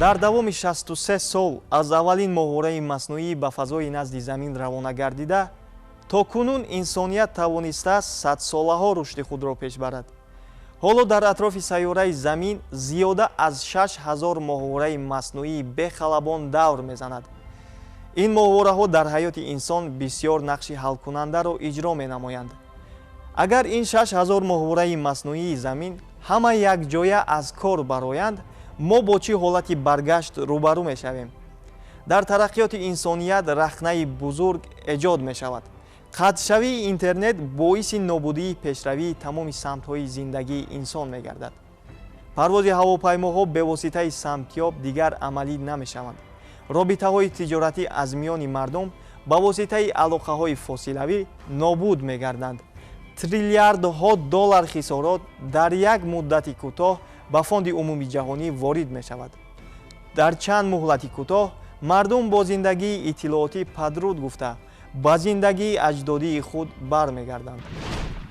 дар давоми 63 сол аз аввалин моҳвораи маснуӣ ба фазои назди замин равона гардида, то кунун инсоният тавонистааст садсолаҳо рушди худро пеш барад. ҳоло дар атрофи сайёраи замин зиёда аз 6000 моҳвораи маснуӣ бехалабон давр мезанад. ин моҳвораҳо дар ҳаёти инсон бисёр нақши ҳалкунандаро иҷро менамоянд. агар ин 6000 моҳвораи маснуии замин ҳама якҷоя аз кор бароянд, мо бо чӣ ҳолати баргашт рӯбарӯ мешавем? дар тараққиёти инсоният рахнаи бузург эҷод мешавад. қатъшавии интернет боиси нобудии пешравии тамоми самтҳои зиндагии инсон мегардад. парвози ҳавопаймоҳо бевоситаи самтёб дигар амалӣ намешаванд. робитаҳои тиҷоратӣ аз миёни мардум ба воситаи алоқаҳои фосилавӣ нобуд мегарданд. триллиардҳо доллар хисорот дар як муддати кӯтоҳ ба фонди умуми ҷаҳонӣ ворид мешавад. дар чанд муҳлати кӯтоҳ мардум бо зиндагии иттилоотӣ падруд гуфта ба зиндагии аҷдодии худ бармегарданд.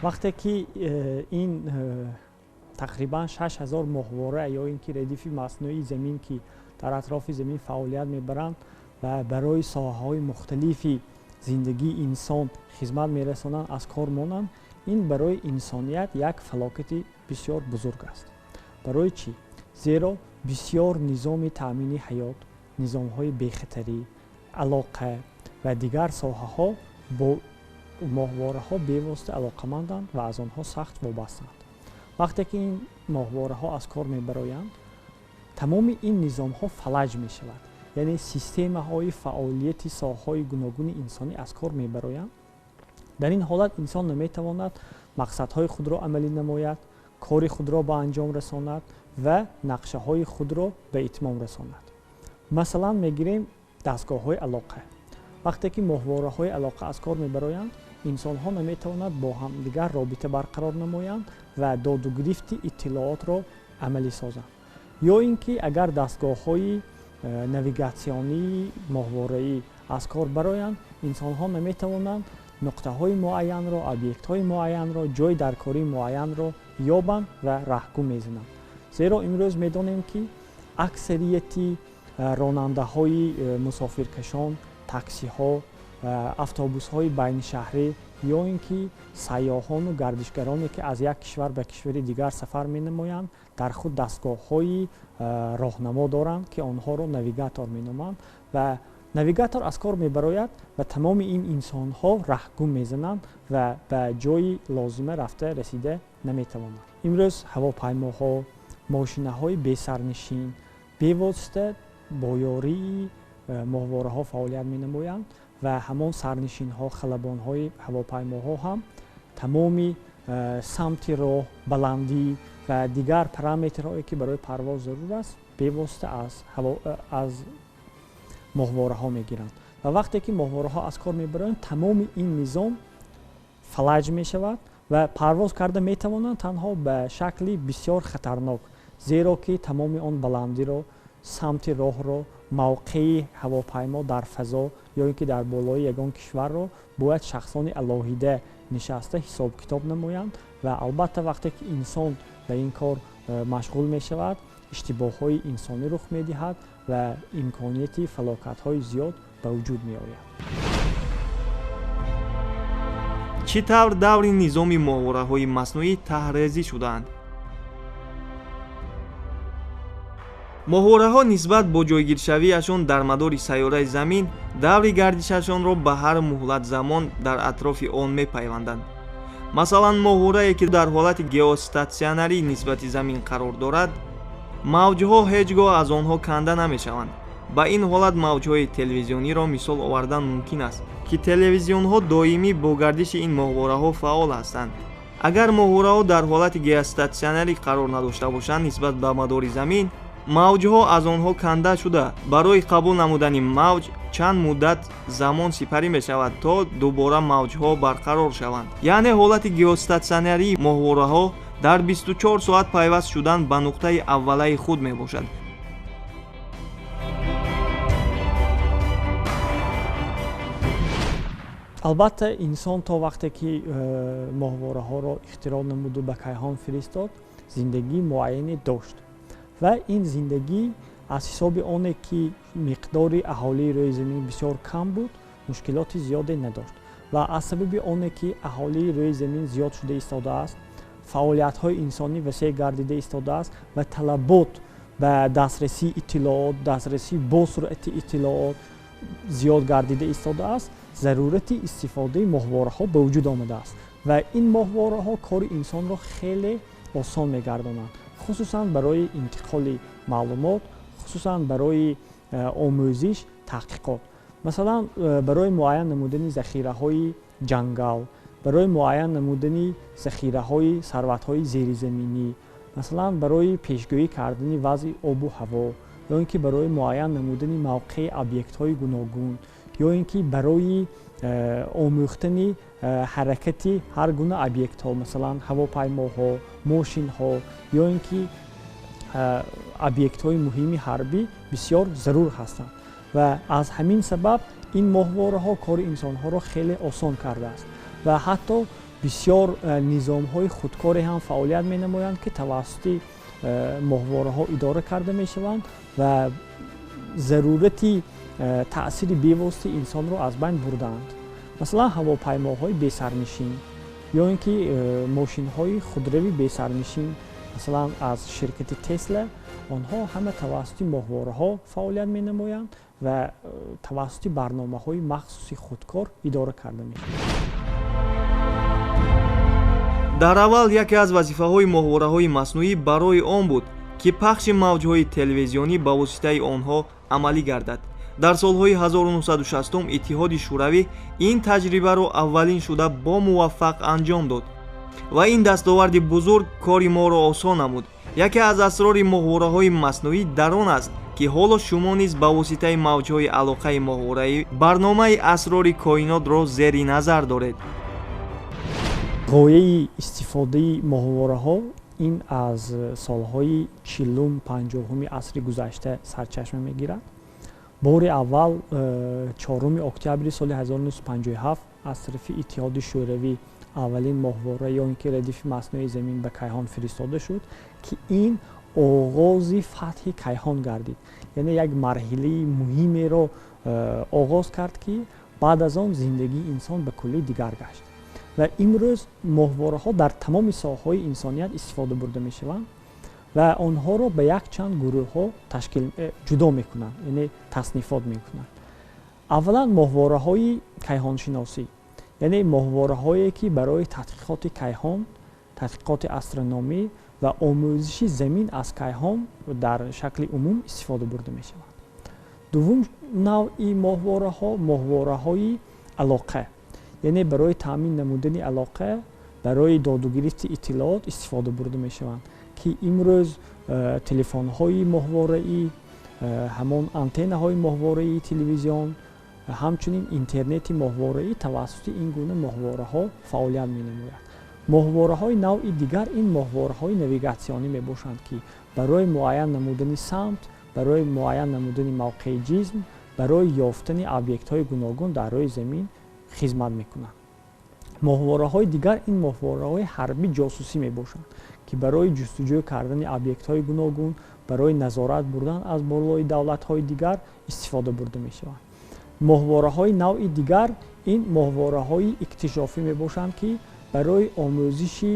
вақте ки ин тақрибан 6000 моҳвора ё ин ки редифи маснуии замин ки дар атрофи замин фаъолият мебаранд ва барои соҳаҳои мухталифи зиндагии инсон хизмат мерасонанд, аз кор монанд, ин барои инсоният як фалокати бисёр бузург аст. барои чӣ? зеро бисёр низоми таъмини ҳаёт, низомҳои бехатарӣ, алоқа ва дигар соҳаҳо бо моҳвораҳо бевосита алоқаманданд ва аз онҳо сахт вобастаанд. вақте ки ин моҳвораҳо аз кор мебароянд, тамоми ин низомҳо фалаҷ мешавад, яъне системаҳои фаъолияти соҳаҳои гуногуни инсонӣ аз кор мебароянд. дар ин ҳолат инсон наметавонад мақсадҳои худро амалӣ намояд, кори худро ба анҷом расонад ва нақшаҳои худро ба итмом расонад. масалан мегирем дастгоҳҳои алоқа. вақте ки моҳвораҳои алоқа аз кор мебароянд, инсонҳо наметавонанд бо ҳамдигар робита барқарор намоянд ва доду гирифти иттилоотро амалӣ созанд. ё ин ки агар дастгоҳҳои навигатсионии моҳвораӣ аз кор бароянд, инсонҳо наметавонанд нуқтаҳои муайянро, объектҳои муайянро, ҷои даркории муайянро ёбанд ва раҳгум мезананд. зеро имрӯз медонем ки аксарияти ронандаҳои мусофиркашон, таксиҳо, автобусҳои байнишаҳрӣ ё ин ки сайёҳону гардишгароне ки аз як кишвар ба кишвари дигар сафар менамоянд, дар худ дастгоҳҳои роҳнамо доранд ки онҳоро навигатор меноманд ва навигатор аз кор мебарояд ва тамоми ин инсонҳо раҳгум мезананд ва ба ҷои лозима рафта расида наметавонанд. имрӯз ҳавопаймоҳо, мошинаҳои бесарнишин бевосита бо ёрии моҳвораҳо фаъолият менамоянд ва ҳамон сарнишинҳо, халабонҳои ҳавопаймоҳо ҳам тамоми самти роҳ, баландӣ ва дигар параметрҳое ки барои парвоз зарур аст бевосита аз моҳвораҳо мегиранд. ва вақте ки моҳвораҳо аз кор мебароянд, тамоми ин низом фалаҷ мешавад ва парвоз карда метавонанд танҳо ба шакли бисёр хатарнок, зеро ки тамоми он баландиро, самти роҳро, мавқеи ҳавопаймо дар фазо ё ин ки дар болои ягон кишварро бояд шахсони алоҳида нишаста ҳисоб-китоб намоянд ва албатта вақте ки инсон ба ин кор машғул мешавад, иштибоҳҳои инсонӣ рух медиҳад ва имконияти фалокатҳои зиёд ба вуҷуд меояд. чӣ тавр даври низоми моҳвораҳои маснуӣ таҳрезӣ шудаанд? моҳвораҳо нисбат бо ҷойгиршавиашон дар мадори сайёраи замин даври гардишашонро ба ҳар муҳлат замон дар атрофи он мепайванданд. масалан моҳворае ки дар ҳолати геостатсионарӣ нисбати замин қарор дорад, мавҷҳо ҳеҷ гоҳ аз онҳо канда намешаванд. ба ин ҳолат мавҷҳои телевизиониро мисол овардан мумкин аст ки телевизионҳо доимӣ бо гардиши ин моҳвораҳо фаъол ҳастанд. агар моҳвораҳо дар ҳолати геостатсионарӣ қарор надошта бошанд, нисбат ба мадори замин мавҷҳо аз онҳо канда шуда барои қабул намудани мавҷ чанд муддат замон сипарӣ мешавад то дубора мавҷҳо барқарор шаванд. яъне ҳолати геостатсионарии моҳвораҳо дар 24 соат пайваст шудан ба нуқтаи аввалаи худ мебошад. албатта инсон то вақте ки моҳвораҳоро ихтироъ намуду ба кайҳон фиристод, зиндагии муайяне дошт ва ин зиндагӣ аз ҳисоби оне ки миқдори аҳолии рӯи замин бисёр кам буд, мушкилоти зиёде надошт ва аз сабаби оне ки аҳолии рӯи замин зиёд шуда истодааст, фаъолиятҳои инсонӣ васеъ гардида истодааст ва талабот ба дастрасии иттилоот, дастрасӣ бо суръати иттилоот зиёд гардида истодааст, зарурати истифодаи моҳвораҳо ба вуҷуд омадааст ва ин моҳвораҳо кори инсонро хеле осон мегардонанд, хусусан барои интиқоли маълумот, хусусан барои омӯзиш, таҳқиқот. Масалан, барои муайян намудани захираҳои ҷангал, барои муайян намудани захираҳои сарватҳои зеризаминӣ, масалан барои пешгӯӣ кардани вазъи обу ҳаво, ё ин ки барои муайян намудани мавқеи объектҳои гуногун, ё ин ки барои омӯхтани ҳаракати ҳар гуна объектҳо, масалан ҳавопаймоҳо, мошинҳо, ё ин ки объектҳои муҳими ҳарбӣ бисёр зарур ҳастанд ва аз ҳамин сабаб ин моҳвораҳо кори инсонҳоро хеле осон кардааст ва ҳатто бисёр низомҳои худкоре ҳам фаъолият менамоянд, ки тавассути моҳвораҳо идора карда мешаванд ва зарурати таъсири бевоситаи инсонро аз байн бурдаанд. Масалан ҳавопаймоҳои бесарнишин ё ин ки мошинҳои худрави бесарнишин, масалан аз ширкати Тесла, онҳо ҳама тавассути моҳвораҳо фаъолият менамоянд ва тавассути барномаҳои махсуси худкор идора карда мешаванд. дар аввал яке аз вазифаҳои моҳвораҳои маснӯӣ барои он буд, ки пахши мавҷҳои телевизионӣ ба воситаи онҳо амалӣ гардад. дар солҳои 1960 иттиҳоди шӯравӣ ин таҷрибаро аввалин шуда бо муваффақ анҷом дод ва ин дастоварди бузург кори моро осон намуд. яке аз асрори моҳвораҳои маснӯӣ дар он аст, ки ҳоло шумо низ ба воситаи мавҷҳои алоқаи моҳвораӣ барномаи асрори коинотро зери назар доред. ғояи истифодаи моҳвораҳо ин аз солҳои 40-50 асри гузашта сарчашма мегирад. бори аввал 4 октябри соли 1957 аз тарафи иттиҳоди шӯравӣ аввалин моҳвора ё ин ки радифи маснӯии замин ба Кайҳон фиристода шуд, ки ин оғози фатҳи Кайҳон гардид. яъне як марҳилаи муҳимеро оғоз кард, ки баъд аз он зиндагии инсон ба кулли дигар гашт ва имрӯз моҳвораҳо дар тамоми соҳаҳои инсоният истифода бурда мешаванд ва онҳоро ба якчанд гурӯҳҳо ҷудо мекунанд, яъне таснифот мекунанд. аввалан моҳвораҳои кайҳоншиносӣ, яъне моҳвораҳое ки барои тадқиқоти кайҳон, тадқиқоти астрономӣ ва омӯзиши замин аз кайҳон дар шакли умум истифода бурда мешаванд. дуввум навъи моҳвораҳо моҳвораҳои алоқа, яъне барои таъмин намудани алоқа, барои додугирифти иттилоот истифода бурда мешаванд, ки имрӯз телефонҳои моҳвораӣ, ҳамон антеннаҳои моҳвораии телевизион, ҳамчунин интернети моҳвораӣ тавассути ин гуна моҳвораҳо фаъолият менамояд. моҳвораҳои навъи дигар ин моҳвораҳои навигатсионӣ мебошанд, ки барои муайян намудани самт, барои муайян намудани мавқеи ҷисм, барои ёфтани объектҳои гуногун дар рӯи замин хизмат мекунанд. моҳвораҳои дигар ин моҳвораҳои ҳарбӣ ҷосусӣ мебошанд, ки барои ҷустуҷӯ кардани объектҳои гуногун, барои назорат бурдан аз болои давлатҳои дигар истифода бурда мешаванд. моҳвораҳои навъи дигар ин моҳвораҳои иктишофӣ мебошанд, ки барои омӯзиши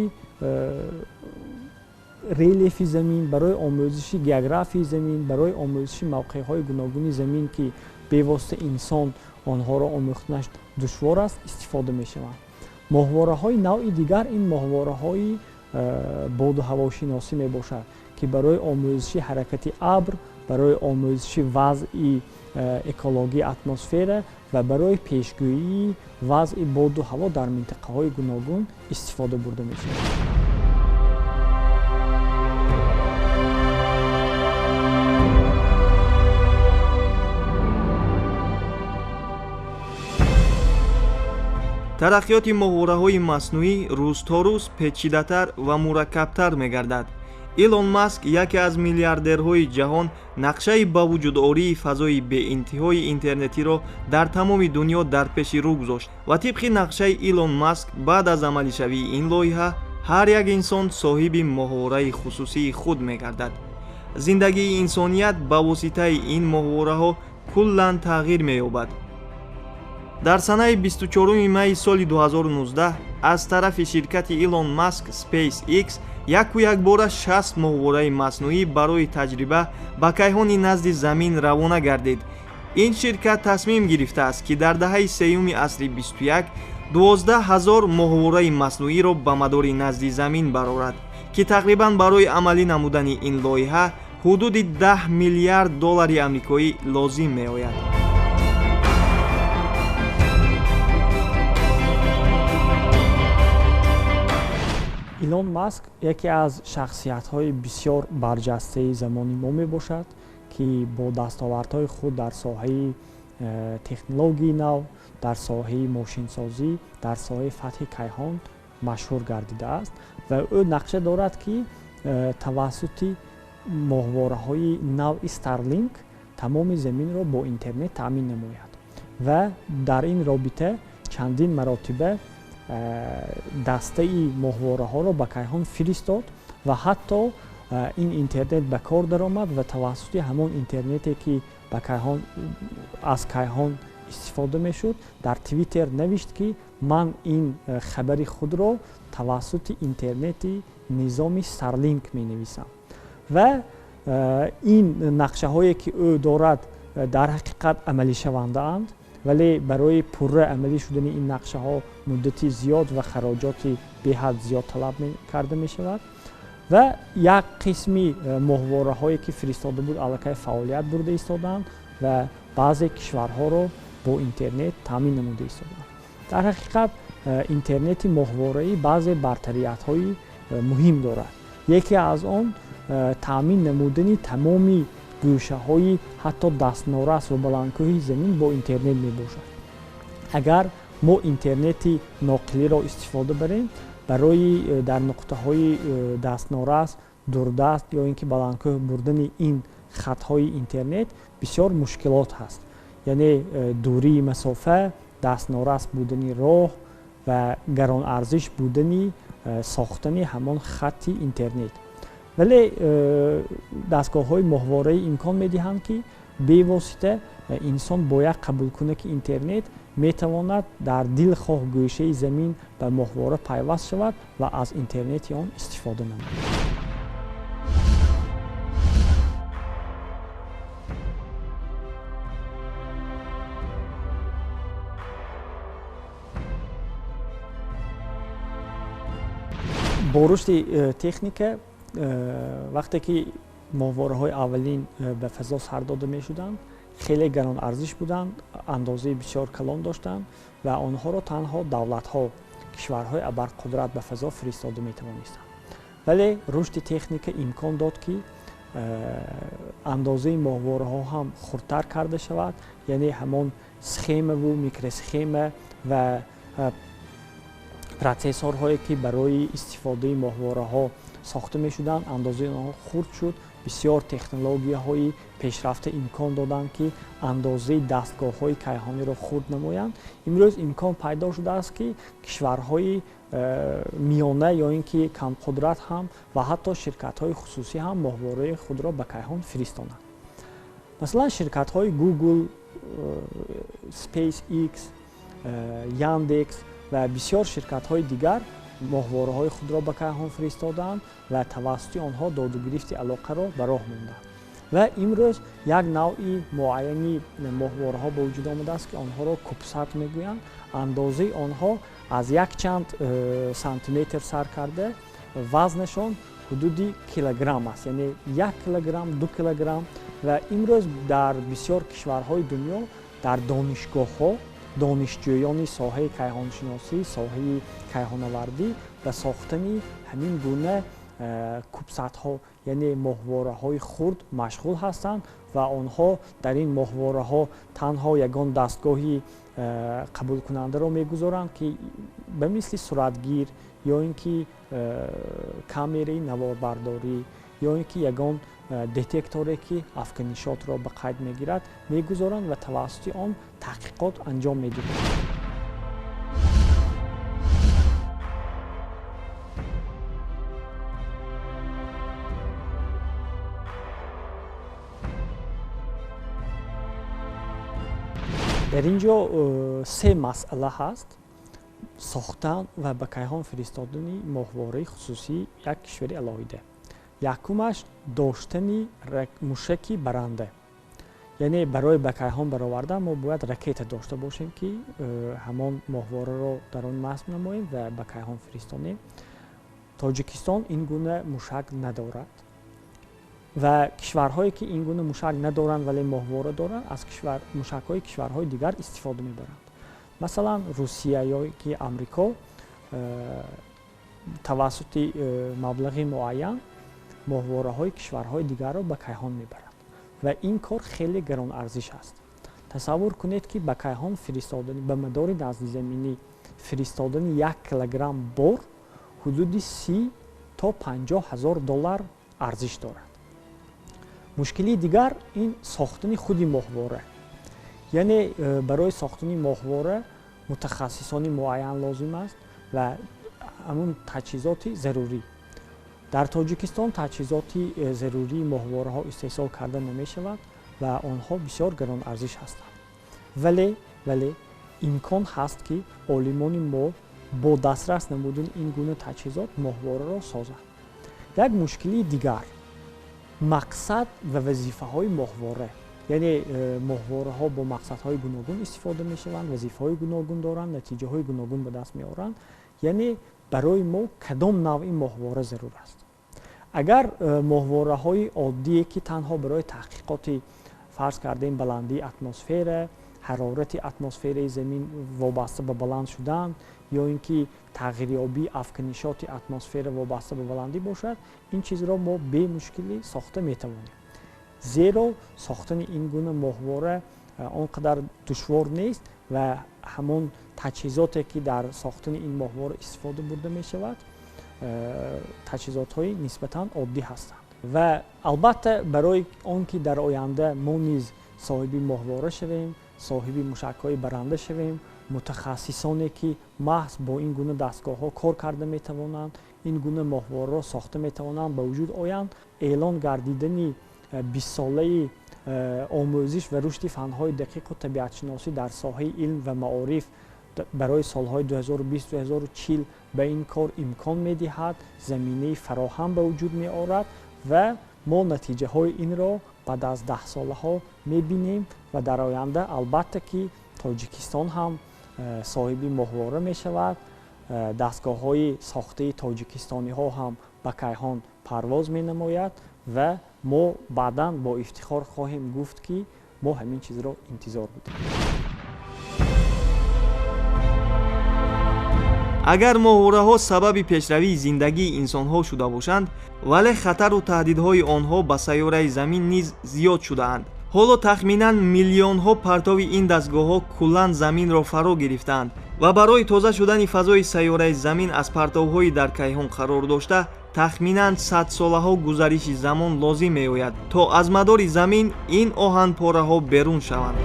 релефи замин, барои омӯзиши географияи замин, барои омӯзиши мавқеъҳои гуногуни замин, ки бевосита инсон онҳоро омӯхтанаш душвор аст, истифода мешаванд. моҳвораҳои навъи дигар ин моҳвораҳои боду ҳавошиносӣ мебошад, ки барои омӯзиши ҳаракати абр, барои омӯзиши вазъи экологии атмосфера ва барои пешгӯии вазъи боду ҳаво дар минтақаҳои гуногун истифода бурда мешавад. тараққиёти моҳвораҳои маснӯӣ рӯз то рӯз печидатар ва мураккабтар мегардад. Илон Маск, яке аз миллиардерҳои ҷаҳон, нақшаи ба вуҷудории фазои беинтиҳои интернетиро дар тамоми дунё дар пеши рӯ гузошт ва тибқи нақшаи Илон Маск баъд аз амалишавии ин лоиҳа ҳар як инсон соҳиби моҳвораи хусусии худ мегардад. зиндагии инсоният ба воситаи ин моҳвораҳо куллан тағйир меёбад. дар санаи 24 майи соли 2019 аз тарафи ширкати Илон Маск SpaceX яку якбора 60 моҳвораи маснуӣ барои таҷриба ба кайҳони назди Замин равона гардид. ин ширкат тасмим гирифтааст ки дар даҳаи сеюми асри 21 12000 моҳвораи маснуиро ба мадори назди Замин барорад, ки тақрибан барои амалӣ намудани ин лоиҳа ҳудуди $10 миллиард амрикоӣ лозим меояд. илон маск яке аз шахсиятҳои бисёр барҷастаи замони мо мебошад, ки бо дастовардҳои худ дар соҳаи технологии нав, дар соҳаи мошинсозӣ, дар соҳаи фатҳи кайҳон машҳур гардидааст ва ӯ нақша дорад, ки тавассути моҳвораҳои нави Starlink тамоми заминро бо интернет таъмин намояд ва дар ин робита чандин маротиба дастаи моҳвораҳоро ба кайҳон фиристод ва ҳатто ин интернет ба кор даромад ва тавассути ҳамон интернете ки ба кайҳон аз кайҳон истифода мешуд, дар Twitter навишт, ки ман ин хабари худро тавассути интернети низоми Starlink менависам ва ин нақшаҳое ки ӯ дорад дар ҳақиқат амалишавандаанд, вале барои пурра амалӣ шудани ин нақшаҳо муддати зиёд ва хароҷоти беҳад зиёд талаб карда мешавад ва як қисми моҳвораҳое ки фиристода буд аллакай фаъолият бурда истодаанд ва баъзе кишварҳоро бо интернет таъмин намуда истодаанд. дар ҳақиқат интернети моҳвораӣ баъзе бартариятҳои муҳим дорад. яке аз он таъмин намудани тамоми гӯшаҳои ҳатто дастнорас ва баландкӯҳи замин бо интернет мебошад. агар мо интернети ноқилиро истифода барем, барои дар нуқтаҳои дастнорас, дурдаст ё ин ки баландкӯҳ бурдани ин хатҳои интернет бисёр мушкилот ҳаст. яъне дурии масофа, дастнорас будани роҳ ва гаронарзиш будани сохтани ҳамон хатти интернет. вале дастгоҳҳои моҳвораӣ имкон медиҳанд, ки бевосита инсон бо як қабулкунаки интернет метавонад дар дилхоҳ гӯшаи замин ба моҳвора пайваст шавад ва аз интернети он истифода намояд. бо рушди техника вақте ки моҳвораҳои аввалин ба фазо сар дода мешуданд, хеле гаронарзиш буданд, андозаи бисёр калон доштанд ва онҳоро танҳо давлатҳо, кишварҳои абарқудрат ба фазо фиристода метавонистанд. вале рушди техника имкон дод, ки андозаи моҳвораҳо ҳам хурдтар карда шавад, яъне ҳамон схемаву микросхема ва протсессорҳое ки барои истифодаи моҳвораҳо сохта мешуданд, андозаи онҳо хурд шуд. бисёр технологияҳои пешрафта имкон доданд, ки андозаи дастгоҳҳои кайҳониро хурд намоянд. имрӯз имкон пайдо шудааст, ки кишварҳои миёна ё ин ки камқудрат ҳам ва ҳатто ширкатҳои хусусӣ ҳам моҳвораи худро ба кайҳон фиристонанд. масалан ширкатҳои Google, SpaceX, Yandex ва бисёр ширкатҳои дигар моҳвораҳои худро ба кайҳон фиристодаанд ва тавассути онҳо додугирифти алоқаро ба роҳ монданд. ва имрӯз як навъи муайяни моҳвораҳо ба вуҷуд омадааст, ки онҳоро кубсат мегӯянд. андозаи онҳо аз якчанд сантиметр сар карда вазнашон ҳудуди килограмм аст, яъне 1 килограмм, 2 килограмм. ва имрӯз дар бисёр кишварҳои дунё дар донишгоҳҳо донишҷӯёни соҳаи кайҳоншиносӣ, соҳаи кайҳонавардӣ ба сохтани ҳамин гуна кубсатҳо, яъне моҳвораҳои хурд машғул ҳастанд ва онҳо дар ин моҳвораҳо танҳо ягон дастгоҳи қабулкунандаро мегузоранд, ки ба мисли суратгир ё ин ки камераи наворбардорӣ ё ин ки ягон детекторе ки афканишотро ба қайд мегирад мегузоранд ва тавассути он таҳқиқот анҷом медиҳанд. дар ин ҷо се масъала ҳаст: сохтан ва ба кайҳон фиристодани моҳвораи хусусии як кишвари алоҳида. Якумаш доштани мушаки баранда. яъне барои ба кайҳон баровардан мо бояд ракета дошта бошем, ки ҳамон моҳвораро дар он насб намоем ва ба кайҳон фиристонем. Тоҷикистон ин гуна мушак надорад ва кишварҳое ки ин гуна мушак надоранд вале моҳвора доранд, аз мушакҳои кишварҳои дигар истифода мебаранд. Масалан, Русия ё ки Амрико тавассути маблағи муайян моҳвораҳои кишварҳои дигарро ба кайҳон мебаранд ва ин кор хеле гаронарзиш аст. Тасаввур кунед, ки ба кайҳон фиристодани ба мадори наздизаминӣ фиристодани 1 килограмм бор ҳудуди 30 то 50 ҳазор доллар арзиш дорад. мушкили дигар ин сохтани худи моҳвора. яъне барои сохтани моҳвора мутахассисони муайян лозим аст ва ҳамун таҷҳизоти зарурӣ. дар Тоҷикистон таҷҳизоти зарурии моҳвораҳо истеҳсол карда намешавад ва онҳо бисёр гаронарзиш ҳастанд. вале имкон ҳаст, ки олимони мо бо дастрас намудани ин гуна таҷҳизот моҳвораро созанд. як мушкили дигар мақсад ва вазифаҳои моҳвора. яъне моҳвораҳо бо мақсадҳои гуногун истифода мешаванд, вазифаҳои гуногун доранд, натиҷаҳои гуногун ба даст меоранд. яъне барои мо кадом навъи моҳвора зарур аст. агар моҳвораҳои оддие, ки танҳо барои таҳқиқоти фарз кардем баландии атмосфера, ҳарорати атмосфераи замин вобаста ба баланд шудан ё ин ки тағйирёбии афканишоти атмосфера вобаста ба баландӣ бошад, ин чизро мо бемушкилӣ сохта метавонем. зеро сохтани ин гуна моҳвора он қадар душвор нест ва ҳамон таҷҳизоте, ки дар сохтани ин моҳвора истифода бурда мешавад, таҷҳизотҳои нисбатан оддӣ ҳастанд. ва албатта барои он ки дар оянда мо низ соҳиби моҳвора шавем, соҳиби мушакҳои баранда шавем, мутахассисоне, ки маҳз бо ин гуна дастгоҳҳо кор карда метавонанд, ин гуна моҳвораро сохта метавонанд ба вуҷуд оянд, эълон гардидани 20-солаи омӯзиш ва рушди фанҳои дақиқу табиатшиносӣ дар соҳаи илм ва маориф барои солҳои 2020-2040 ба ин кор имкон медиҳад, заминаи фароҳам ба вуҷуд меорад ва мо натиҷаҳои инро баъд аз 10 солаҳо мебинем ва дар оянда албатта, ки Тоҷикистон ҳам соҳиби моҳвора мешавад, дастгоҳҳои сохтаи тоҷикистониҳо ҳам ба кайҳон парвоз менамояд ва мо баъдан бо ифтихор хоҳем гуфт, ки мо ҳамин чизро интизор будем. агар моҳвораҳо сабаби пешравии зиндагии инсонҳо шуда бошанд, вале хатару таҳдидҳои онҳо ба сайёраи замин низ зиёд шудаанд. ҳоло тахминан миллионҳо партови ин дастгоҳҳо куллан заминро фаро гирифтаанд ва барои тоза шудани фазои сайёраи замин аз партовҳои дар кайҳон қарор дошта тахминан 100 солаҳо гузариши замон лозим меояд, то аз мадори замин ин оҳанпораҳо берун шаванд.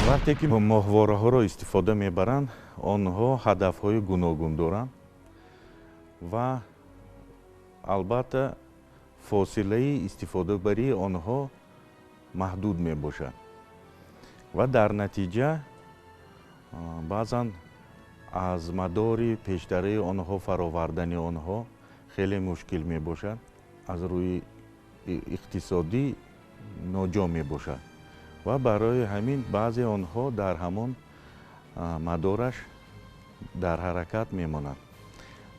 вақте ки моҳвораҳоро истифода мебаранд, онҳо ҳадафҳои гуногун доранд ва албатта фосилаи истифодабарии онҳо маҳдуд мебошад ва дар натиҷа баъзан аз мадори пештараи онҳо фаровардани онҳо хеле мушкил мебошад, аз рӯи иқтисодӣ ноҷо мебошад ва барои ҳамин баъзе онҳо дар ҳамон мадораш дар ҳаракат мемонанд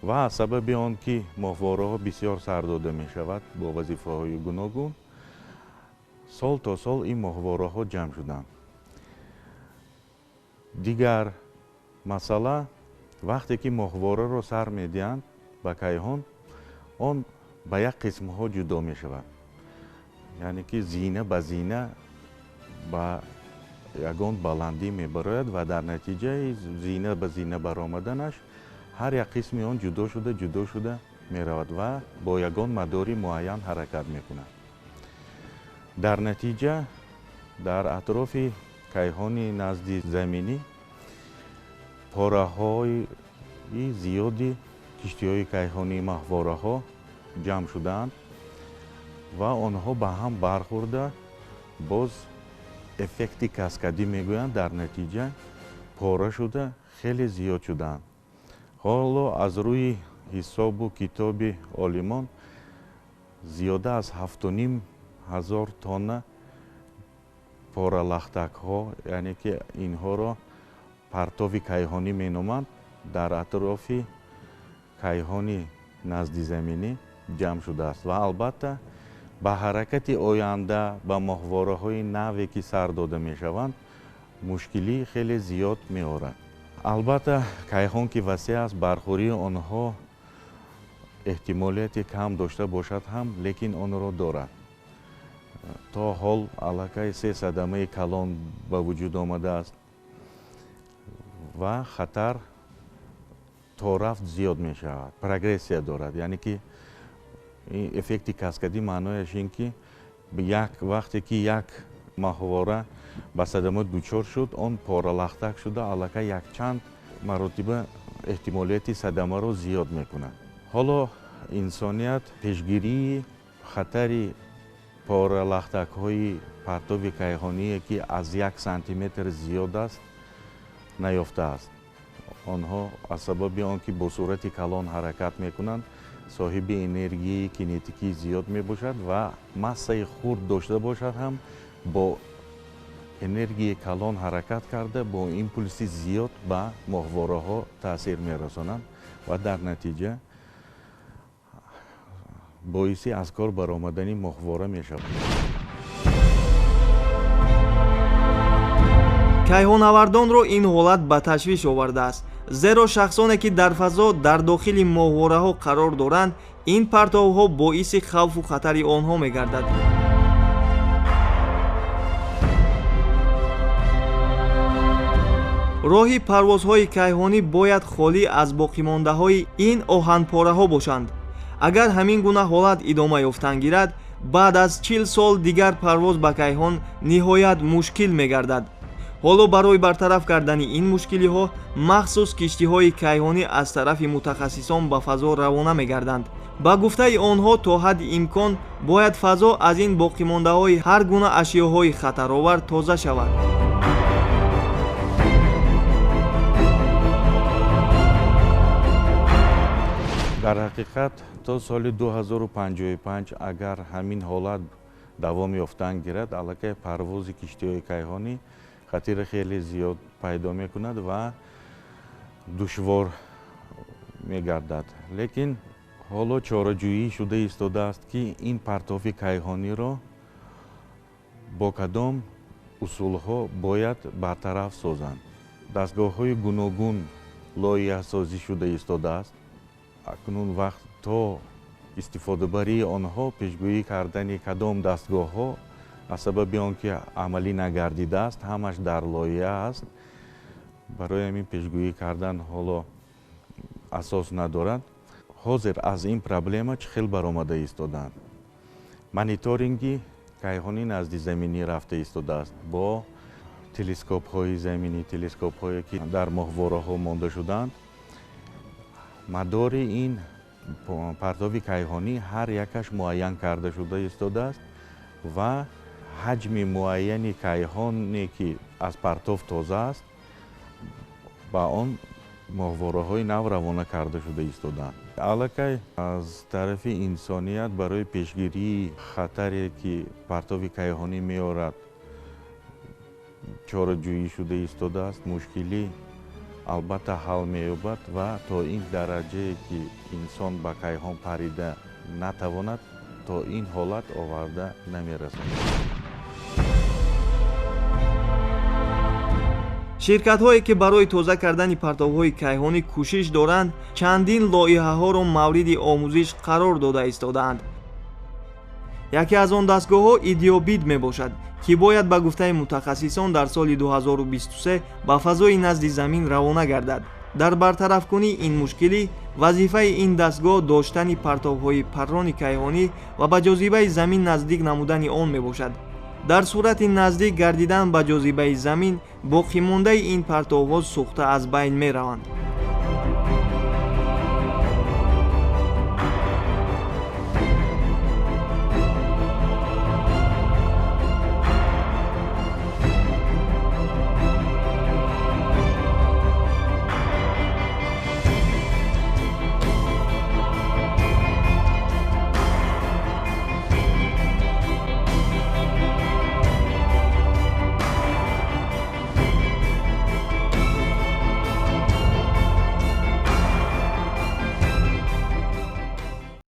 ва аз сабаби он ки моҳвораҳо бисёр сар дода мешавад бо вазифаҳои гуногун, сол то сол ин моҳвораҳо ҷамъ шуданд. дигар масъала, вақте ки моҳвораро сар медиҳанд ба кайҳон, он ба як қисмҳо ҷудо мешавад, яъне ки зина ба зина ба ягон баландӣ мебарояд ва дар натиҷаи зина ба зина баромаданаш ҳар як қисми он ҷудо шуда меравад ва бо ягон мадори муайян ҳаракат мекунад. дар натиҷа дар атрофи кайҳони назди заминӣ пораҳои зиёди киштиҳои кайҳонии маҳвораҳо ҷамъ шуданд ва онҳо ба ҳам бархӯрда боз эффекти каскадӣ мегӯянд, дар натиҷа пора шуда хеле зиёд шуданд. ҳоло аз рӯи ҳисобу китоби олимон зиёда аз 7500 тонна поралахтакҳо, яъне ки инҳоро партови кайҳонӣ меноманд, дар атрофи кайҳони наздизаминӣ ҷамъ шудааст ва албатта ба ҳаракати оянда ба моҳвораҳои наве ки сар дода мешаванд мушкилӣ хеле зиёд меорад. албатта кайҳон ки васеъ аст, бархӯрии онҳо эҳтимолияти кам дошта бошад ҳам, лекин онро дорад. то ҳол аллакай 3 садамаи калон ба вуҷуд омадааст ва хатар то рафт зиёд мешавад, прогрессия дорад. яъне ки эффекти каскадӣ маънояш ин ки вақте ки як маҳвора ба садама дучор шуд, он поралахтак шуда аллакай якчанд маротиба эҳтимолияти садамаро зиёд мекунад. ҳоло инсоният пешгирии хатари поралахтакҳои партови кайҳоние ки аз 1 сантиметр зиёд аст наёфтааст. онҳо аз сабаби он ки бо суръати калон ҳаракат мекунанд, соҳиби энергияи кинетикии зиёд мебошад ва массаи хурд дошта бошад ҳам бо энергияи калон ҳаракат карда бо импулси зиёд ба моҳвораҳо таъсир мерасонанд ва дар натиҷа боиси аз кор баромадани моҳвора мешавад. кайҳонавардонро ин ҳолат ба ташвиш овардааст, зеро шахсоне ки дар фазо дар дохили моҳвораҳо қарор доранд, ин партовҳо боиси хавфу хатари онҳо мегардад. роҳи парвозҳои кайҳонӣ бояд холӣ аз боқимондаҳои ин оҳанпораҳо бошанд. агар ҳамин гуна ҳолат идома ёфтан гирад, баъд аз 40 сол дигар парвоз ба кайҳон ниҳоят мушкил мегардад. ҳоло барои бартараф кардани ин мушкилиҳо махсус киштиҳои кайҳонӣ аз тарафи мутахассисон ба фазо равона мегарданд. ба гуфтаи онҳо то ҳадди имкон бояд фазо аз ин боқимондаҳои ҳар гуна ашёҳои хатаровар тоза шавад. дар ҳақиқат то соли 2055 агар ҳамин ҳолат давом ёфтан гирад, аллакай парвози киштиҳои кайҳонӣ хатири хеле зиёд пайдо мекунад ва душвор мегардад. лекин ҳоло чораҷӯӣ шуда истодааст ки ин партофи кайҳониро бо кадом усулҳо бояд бартараф созанд. дастгоҳҳои гуногун лоиҳасозӣ шуда истодааст. акнун вақт то истифодабарии онҳо, пешгӯӣ кардани кадом дастгоҳҳо аз сабаби он ки амалӣ нагардидааст, ҳамаш дар лоиҳа аст. барои ҳамин пешгӯӣ кардан ҳоло асос надорад. ҳозир аз ин проблема чӣ хел баромада истодаанд? мониторинги кайҳони наздизаминӣ рафта истодааст бо телескопҳои заминӣ, телескопҳое ки дар моҳвораҳо монда шуданд. мадори ин партови кайҳонӣ ҳар якаш муайян карда шуда истодааст ва ҳаҷми муайяни кайҳоне ки аз партов тоза аст, ба он моҳвораҳои нав равона карда шуда истодаанд. аллакай аз тарафи инсоният барои пешгирии хатаре ки партови кайҳонӣ меорад чораҷӯӣ шуда истодааст. мушкилӣ албатта ҳал меёбад ва то ин дараҷае ки инсон ба кайҳон парида натавонад, то ин ҳолат оварда намерасад. ширкатҳое ки барои тоза кардани партовҳои кайҳонӣ кӯшиш доранд, чандин лоиҳаҳоро мавриди омӯзиш қарор дода истодаанд. яке аз он дастгоҳҳо идиобид мебошад, ки бояд ба гуфтаи мутахассисон дар соли 2023 ба фазои назди замин равона гардад. дар бартарафкунии ин мушкилӣ вазифаи ин дастгоҳ доштани партовҳои паррони кайҳонӣ ва ба ҷозибаи замин наздик намудани он мебошад. дар сурати наздик гардидан ба ҷозибаи замин боқимондаи ин партовҳо сӯхта аз байн мераванд.